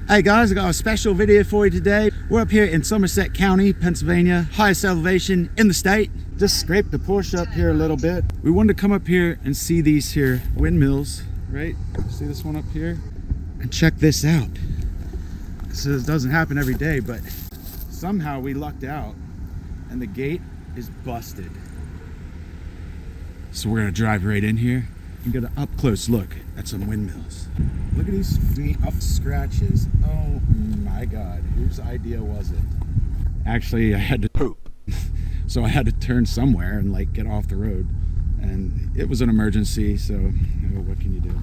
Hey guys, I got a special video for you today. We're up here in Somerset County, Pennsylvania, highest elevation in the state. Just scraped the Porsche up here a little bit. We wanted to come up here and see these here windmills, right? See this one up here? And check this out. So this doesn't happen every day, but somehow we lucked out and the gate is busted. So we're gonna drive right in here and get an up close look at some windmills. Look at these feet up scratches. Oh my God, whose idea was it? Actually, I had to poop. So I had to turn somewhere and like get off the road. And it was an emergency, so you know, what can you do?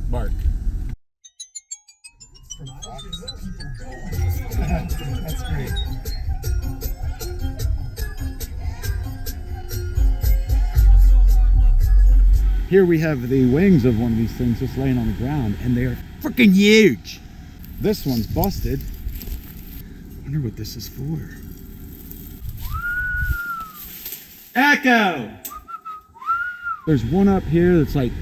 Bark. That's great. Here we have the wings of one of these things just laying on the ground, and they are freaking huge. This one's busted. I wonder what this is for. Echo! There's one up here that's like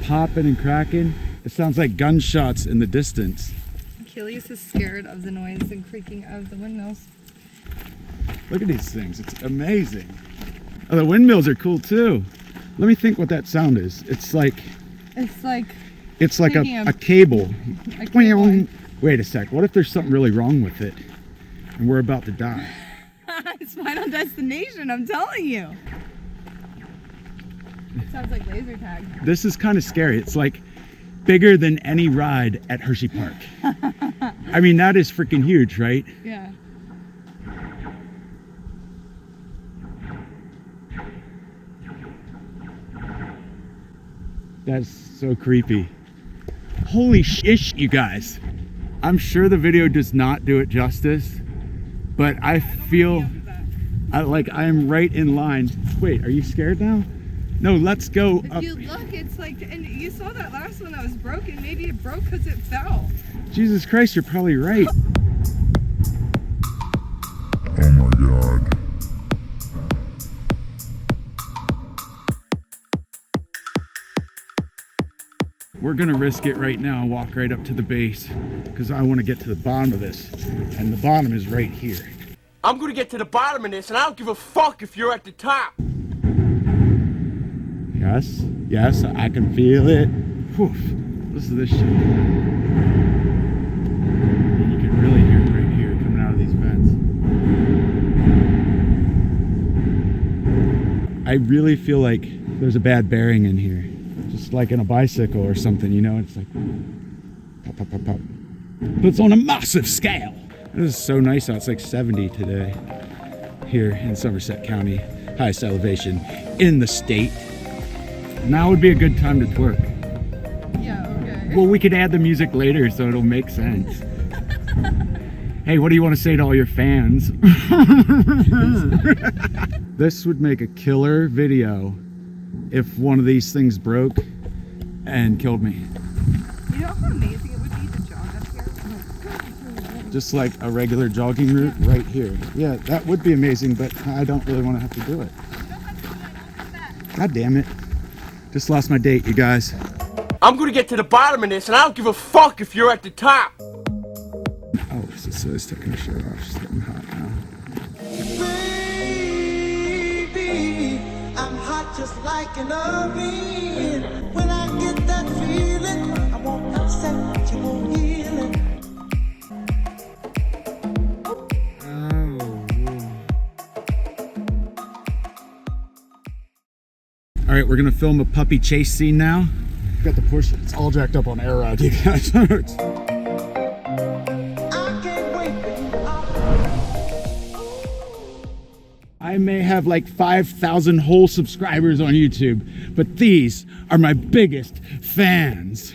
popping and cracking. It sounds like gunshots in the distance. Achilles is scared of the noise and creaking of the windmills. Look at these things, it's amazing. Oh, the windmills are cool too. Let me think what that sound is. It's like a cable. Wait a sec, what if there's something really wrong with it and we're about to die? It's Final Destination, I'm telling you. It sounds like laser tag. This is kind of scary. It's like bigger than any ride at Hershey Park. I mean, that is freaking huge, right? Yeah. That's so creepy. Holy shit, you guys. I'm sure the video does not do it justice, but I feel like I am right in line. Wait, are you scared now? No, let's go up. If you look, it's like, and you saw that last one that was broken. Maybe it broke because it fell. Jesus Christ, you're probably right. Oh my God. We're gonna risk it right now and walk right up to the base because I want to get to the bottom of this, and the bottom is right here. I'm gonna get to the bottom of this, and I don't give a fuck if you're at the top. Yes, yes, I can feel it. Whew. Listen to this shit. You can really hear it right here coming out of these vents. I really feel like there's a bad bearing in here. Just like in a bicycle or something, you know? It's like pop, pop, pop, pop. But it's on a massive scale. This is so nice out. It's like 70 today here in Somerset County, highest elevation in the state. Now would be a good time to twerk. Yeah, okay. Well, we could add the music later so it'll make sense. Hey, what do you want to say to all your fans? This would make a killer video if one of these things broke and killed me. You know how amazing it would be to jog up here? Just like a regular jogging route right here. Yeah, that would be amazing, but I don't really want to have to do it. God damn it. Just lost my date, you guys. I'm gonna get to the bottom of this, and I don't give a fuck if you're at the top. Oh, Cecilia's taking her shirt off. She's getting hot now. Baby, I'm hot just like an oven. When I get that feeling, I won't accept, you won't heal it. All right, we're gonna film a puppy chase scene now. Got the Porsche, it's all jacked up on air ride, you guys. I can't wait. I may have like 5,000 whole subscribers on YouTube, but these are my biggest fans.